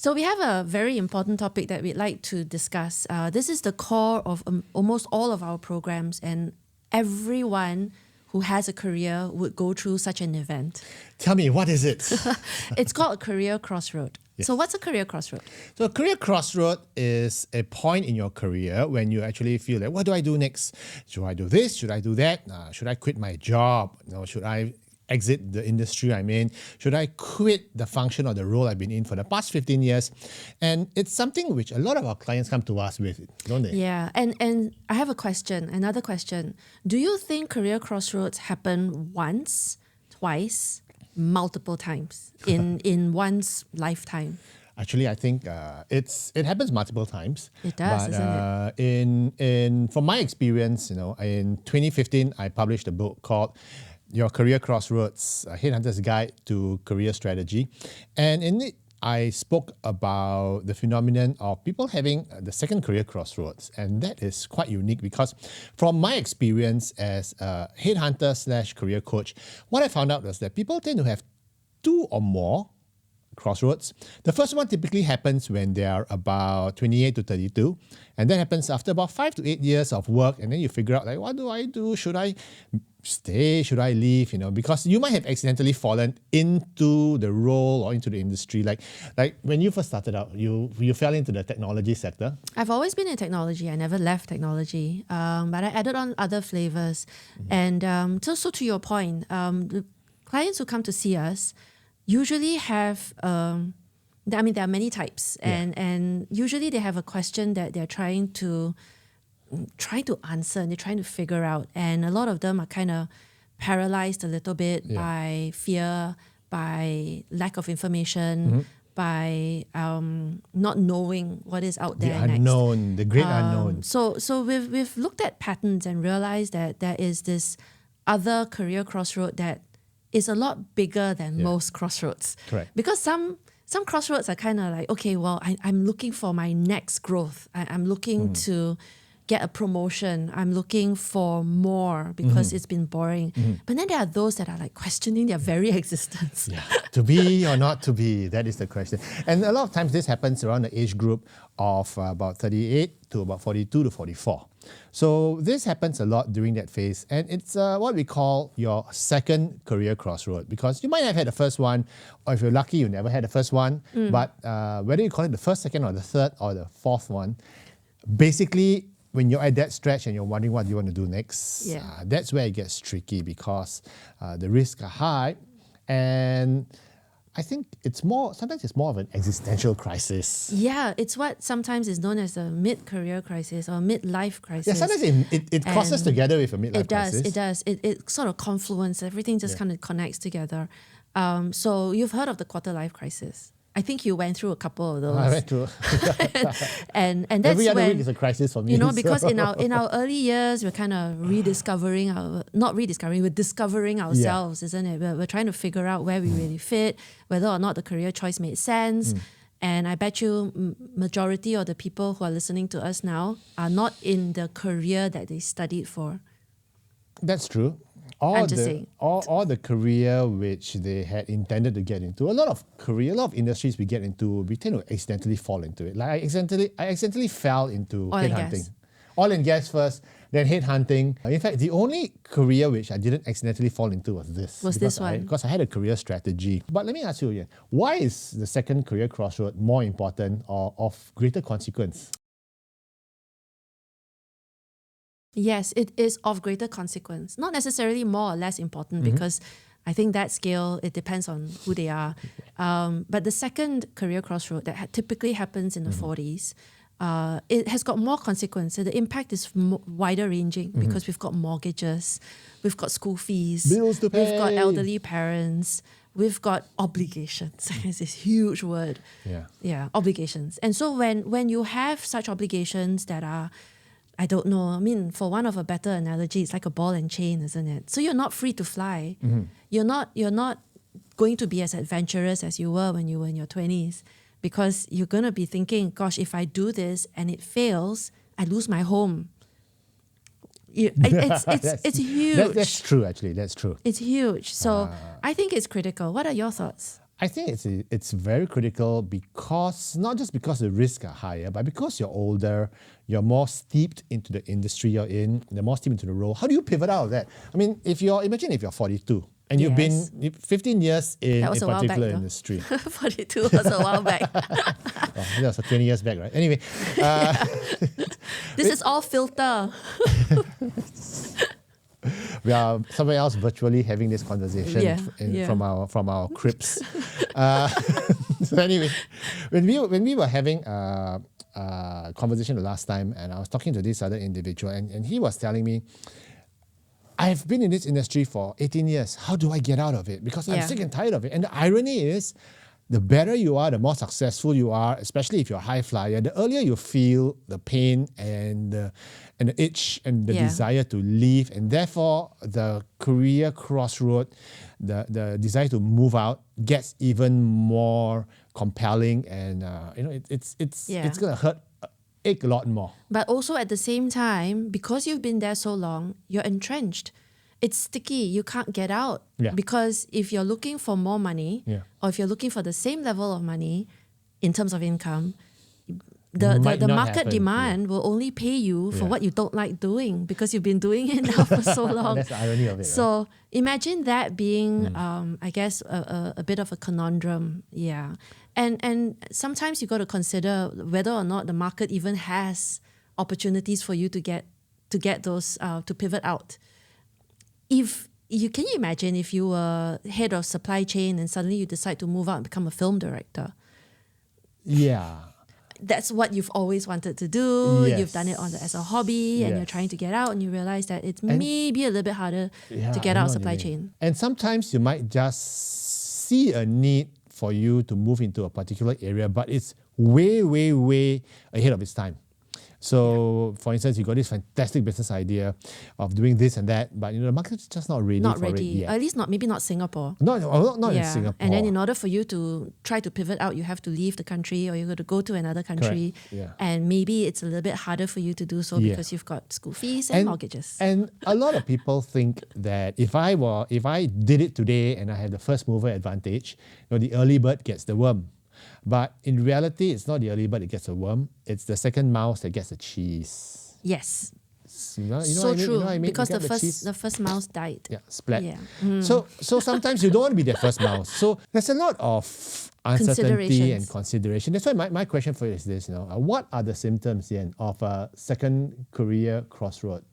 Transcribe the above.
So we have a very important topic that we'd like to discuss. This is the core of almost all of our programs, and everyone who has a career would go through such an event. Tell me, what is it? It's called a career crossroad. Yes. So what's a career crossroad? So a career crossroad is a point in your career when you actually feel like, what do I do next? Should I do this? Should I do that? Should I quit my job? Should I exit the industry I'm in? Should I quit the function or the role I've been in for the past 15 years? And it's something which a lot of our clients come to us with, don't they? Yeah, and I have another question. Do you think career crossroads happen once, twice, multiple times in one's lifetime? Actually, I think it happens multiple times. It does, but, isn't it? From my experience, in 2015, I published a book called Your Career Crossroads, a Headhunter's Guide to Career Strategy. And in it, I spoke about the phenomenon of people having the second career crossroads. And that is quite unique because from my experience as a headhunter / career coach, what I found out was that people tend to have two or more crossroads. The first one typically happens when they are about 28 to 32. And that happens after about 5 to 8 years of work. And then you figure out, like, what do I do? Should I stay? Should I leave? Because you might have accidentally fallen into the role or into the industry. Like when you first started out, you fell into the technology sector. I've always been in technology. I never left technology, but I added on other flavors. Mm-hmm. And so to your point, the clients who come to see us usually have, there are many types, and usually they have a question that they're trying to answer and they're trying to figure out. And a lot of them are kind of paralyzed a little bit by fear, by lack of information, by not knowing what is out there next. The unknown, the great unknown. So we've looked at patterns and realized that there is this other career crossroad that is a lot bigger than most crossroads. Correct. Because some crossroads are kind of like, okay, well, I'm looking for my next growth. I'm looking to get a promotion. I'm looking for more because it's been boring. But then there are those that are like questioning their very existence. Yeah. To be or not to be, that is the question. And a lot of times this happens around the age group of about 38 to about 42 to 44. So this happens a lot during that phase, and it's what we call your second career crossroad, because you might have had the first one, or if you're lucky, you never had the first one. But whether you call it the first, second, or the third, or the fourth one, basically, when you're at that stretch and you're wondering what you want to do next, that's where it gets tricky because the risks are high, and I think sometimes it's more of an existential crisis. Yeah, it's what sometimes is known as a mid-career crisis or mid-life crisis. Yeah, sometimes it crosses together with a midlife crisis. It does. It sort of confluence. Everything just kind of connects together. So you've heard of the quarter-life crisis. I think you went through a couple of those. I went through. and that's every other when, week is a crisis for me. Because in our early years, we're kind of we're discovering ourselves, isn't it? We're trying to figure out where we really fit, whether or not the career choice made sense. And I bet you majority of the people who are listening to us now are not in the career that they studied for. That's true. I'm just saying. Or the career which they had intended to get into. A lot of industries we get into, we tend to accidentally fall into it. Like I accidentally fell into headhunting. Oil and gas first, then headhunting. In fact, the only career which I didn't accidentally fall into was this. Because I had a career strategy. But let me ask you again, why is the second career crossroad more important or of greater consequence? Yes, it is of greater consequence. Not necessarily more or less important, because I think that scale, it depends on who they are. But the second career crossroad that typically happens in the 40s, it has got more consequence. So the impact is wider ranging because we've got mortgages, we've got school fees, bills to pay, we've got elderly parents, we've got obligations. It's this huge word. Yeah, obligations. And so when you have such obligations that are, I don't know, I mean, for one of a better analogy, it's like a ball and chain, isn't it? So you're not free to fly. You're not going to be as adventurous as you were when you were in your 20s, because you're going to be thinking, gosh, if I do this and it fails, I lose my home. It's huge. That's true, actually. That's true. It's huge. So I think it's critical. What are your thoughts? I think it's very critical because not just because the risks are higher, but because you're older, you're more steeped into the industry you're in, you're more steeped into the role. How do you pivot out of that? I mean, imagine if you're 42 and you've Yes. been 15 years in That a was a while back, particular though. industry. 42 was a while back. Oh, that was 20 years back, right? Anyway, This is all filter. we are somewhere else virtually having this conversation Yeah, yeah. from our cribs. So anyway, when we were having a conversation the last time, and I was talking to this other individual, and he was telling me, I've been in this industry for 18 years. How do I get out of it? Because I'm Yeah. sick and tired of it. And the irony is, the better you are, the more successful you are, especially if you're a high flyer, the earlier you feel the pain and the itch and the Yeah. desire to leave. And therefore, the career crossroad, the desire to move out gets even more compelling. And, it's Yeah. going to ache a lot more. But also at the same time, because you've been there so long, you're entrenched. It's sticky. You can't get out. Yeah. Because if you're looking for more money, Yeah. or if you're looking for the same level of money in terms of income, Might the not market happen, demand will only pay you for Yeah. what you don't like doing because you've been doing it now for so long. That's the irony of it. Right? So imagine that being, I guess, a bit of a conundrum. Yeah. And sometimes you got to consider whether or not the market even has opportunities for you to get those, to pivot out. Can you imagine if you were head of supply chain and suddenly you decide to move out and become a film director? Yeah. That's what you've always wanted to do. Yes. You've done it as a hobby, and you're Yes. trying to get out, and you realize that it's maybe a little bit harder Yeah, to get I out of know what supply you mean. chain. And sometimes you might just see a need for you to move into a particular area, but it's way, way, way ahead of its time. So, for instance, you got this fantastic business idea of doing this and that, but the market's just not ready Not for ready. it yet. At least maybe not Singapore. Not in Singapore. And then in order for you to try to pivot out, you have to leave the country or you got to go to another country. Yeah. And maybe it's a little bit harder for you to do so Yeah. because you've got school fees and mortgages. And a lot of people think that if I did it today and I had the first mover advantage, the early bird gets the worm. But in reality, it's not the early bird that gets the worm. It's the second mouse that gets the cheese. Yes. You know So what I mean? true. You know what I mean? Because You get cheese. the first mouse died. Yeah, splat. Yeah. So sometimes you don't want to be the first mouse. So there's a lot of uncertainty and Considerations. consideration. That's why my question for you is this: what are the symptoms then of a second career crossroad?